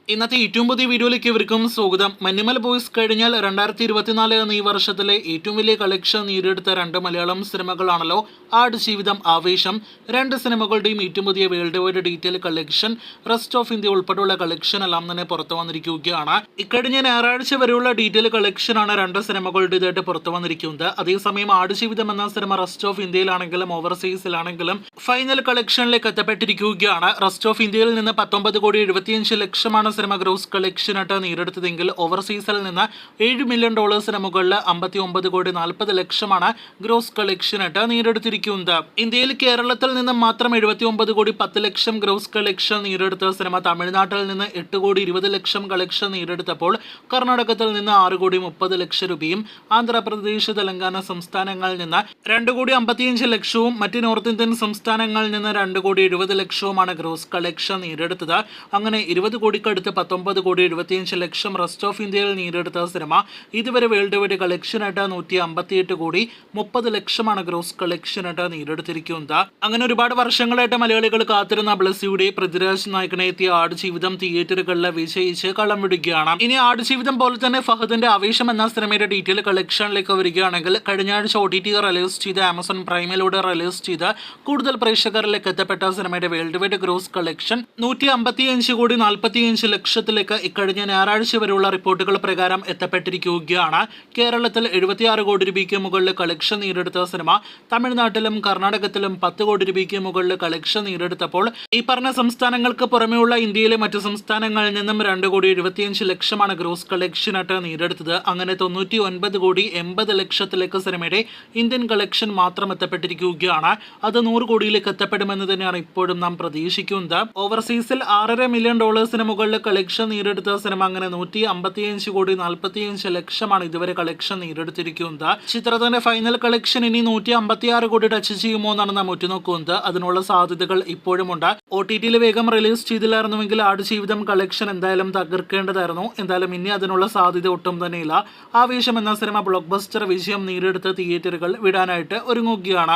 ഇന്നത്തെ ഏറ്റവും പുതിയ വീഡിയോയിലേക്ക് ഇവർക്കും സ്വാഗതം. മഞ്ഞുമൽ ബോയ്സ് കഴിഞ്ഞാൽ 2024 എന്ന ഈ വർഷത്തിലെ ഏറ്റവും വലിയ കളക്ഷൻ നേടിയെടുത്ത രണ്ട് മലയാളം സിനിമകളാണല്ലോ ആടുജീവിതം, ആവേശം. രണ്ട് സിനിമകളുടെയും ഏറ്റവും പുതിയ world wide detail collection, rest of India ഉൾപ്പെടെയുള്ള കളക്ഷൻ എല്ലാം തന്നെ പുറത്തു വന്നിരിക്കുകയാണ്. ഇക്കഴിഞ്ഞ ഞായറാഴ്ച വരെയുള്ള ഡീറ്റെയിൽ കളക്ഷനാണ് രണ്ട് സിനിമകളുടേതായിട്ട് പുറത്തു വന്നിരിക്കുന്നത്. അതേസമയം ആടുജീവിതം എന്ന സിനിമ റെസ്റ്റ് ഓഫ് ഇന്ത്യയിലാണെങ്കിലും ഓവർസീസിലാണെങ്കിലും ഫൈനൽ കളക്ഷനിലേക്ക് എത്തപ്പെട്ടിരിക്കുകയാണ്. റെസ്റ്റ് ഓഫ് ഇന്ത്യയിൽ നിന്ന് 19,75,00,000 സിനിമ ഗ്രോസ് കളക്ഷനായിട്ട് നേടിയെടുത്തതെങ്കിൽ ഓവർസീസിൽ നിന്ന് $7 മില്യൺ മുകളിൽ 59,40,00,000 ഗ്രോസ് കളക്ഷനായിട്ട് നേടിയെടുത്തിരിക്കുന്നത്. ഇന്ത്യയിൽ കേരളത്തിൽ നിന്ന് മാത്രം 79,10,00,000 ഗ്രോസ് കളക്ഷൻ നേടിയെടുത്ത സിനിമ തമിഴ്നാട്ടിൽ നിന്ന് 8,20,00,000 കളക്ഷൻ നേടിയെടുത്തപ്പോൾ കർണാടകത്തിൽ നിന്ന് 6,30,00,000 രൂപയും ആന്ധ്രാപ്രദേശ്, തെലങ്കാന സംസ്ഥാനങ്ങളിൽ നിന്ന് 2,55,00,000 മറ്റ് നോർത്ത് ഇന്ത്യൻ സംസ്ഥാനങ്ങളിൽ നിന്ന് 2,70,00,000 ഗ്രോസ് കളക്ഷൻ നേടിയെടുത്തത്. അങ്ങനെ 20 കോടിക്കടുത്ത് 19,75,00,000 റെസ്റ്റ് ഓഫ് ഇന്ത്യയിൽ നേടിയെടുത്ത സിനിമ ഇതുവരെ വേൾഡ് വൈഡ് കളക്ഷനായിട്ട് 158,30,00,000 ഗ്രോസ് കളക്ഷനായിട്ട് നേടിയെടുത്തിരിക്കുന്നത്. അങ്ങനെ ഒരുപാട് വർഷങ്ങളായിട്ട് മലയാളികൾ കാത്തിരുന്ന ബ്ലസ്സിയുടെ പൃഥ്വിരാജ് നായകനെ എത്തിയ ആടുജീവിതം തിയേറ്ററുകളിൽ വിജയിച്ച് കളം വിടുകയാണ്. ഇനി ആടുജീവിതം പോലെ തന്നെ ഫഹദിന്റെ ആവേശം എന്ന സിനിമയുടെ ഡീറ്റെയിൽ കളക്ഷനിലേക്ക് വരികയാണെങ്കിൽ കഴിഞ്ഞ ആഴ്ച OTT റിലീസ് ചെയ്ത് ആമസോൺ പ്രൈമിലൂടെ റിലീസ് ചെയ്ത് കൂടുതൽ പ്രേക്ഷകരിലേക്ക് എത്തപ്പെട്ട സിനിമയുടെ വേൾഡ് വൈഡ് ഗ്രോസ് കളക്ഷൻ 155,45,00,000 ഇക്കഴിഞ്ഞ ഞായറാഴ്ച വരെയുള്ള റിപ്പോർട്ടുകൾ പ്രകാരം എത്തപ്പെട്ടിരിക്കുകയാണ്. കേരളത്തിൽ 76 കോടി രൂപയ്ക്ക് മുകളിൽ കളക്ഷൻ നേടിയെടുത്ത സിനിമ തമിഴ്നാട്ടിലും കർണാടകത്തിലും 10 കോടി രൂപയ്ക്ക് മുകളിൽ കളക്ഷൻ നേടിയെടുത്തപ്പോൾ ഈ പറഞ്ഞ സംസ്ഥാനങ്ങൾക്ക് പുറമെയുള്ള ഇന്ത്യയിലെ മറ്റു സംസ്ഥാനങ്ങളിൽ നിന്നും 2,75,00,000 ഗ്രോസ് കളക്ഷനായിട്ട് നേടിയെടുത്തത്. അങ്ങനെ 99,80,00,000 സിനിമയുടെ ഇന്ത്യൻ കളക്ഷൻ മാത്രം എത്തപ്പെട്ടിരിക്കുകയാണ്. അത് 100 കോടിയിലേക്ക് എത്തപ്പെടുമെന്ന് തന്നെയാണ് ഇപ്പോഴും നാം പ്രതീക്ഷിക്കുന്നത്. ഓവർസീസിൽ $6.5 മില്യൺ മുകളിൽ കളക്ഷൻ നേടിയെടുത്ത സിനിമ അങ്ങനെ 155,45,00,000 ഇതുവരെ കളക്ഷൻ നേടിയെടുത്തിരിക്കുന്നത്. ചിത്രത്തിന്റെ ഫൈനൽ കളക്ഷൻ ഇനി 156 കോടി ടച്ച് ചെയ്യുമോ എന്നാണ് നാം ഉറ്റുനോക്കുന്നത്. അതിനുള്ള സാധ്യതകൾ ഇപ്പോഴുമുണ്ട്. OTT വേഗം റിലീസ് ചെയ്തില്ലായിരുന്നുവെങ്കിൽ ആടുജീവിതം കളക്ഷൻ എന്തായാലും തകർക്കേണ്ടതായിരുന്നു. എന്തായാലും ഇനി അതിനുള്ള സാധ്യത ഒട്ടും തന്നെയില്ല. ആവേശം എന്ന സിനിമ ബ്ലോക്ക് ബസ്റ്റർ വിജയം നേടിയെടുത്ത തിയേറ്ററുകൾ വിടാനായിട്ട് ഒരുങ്ങുകയാണ്.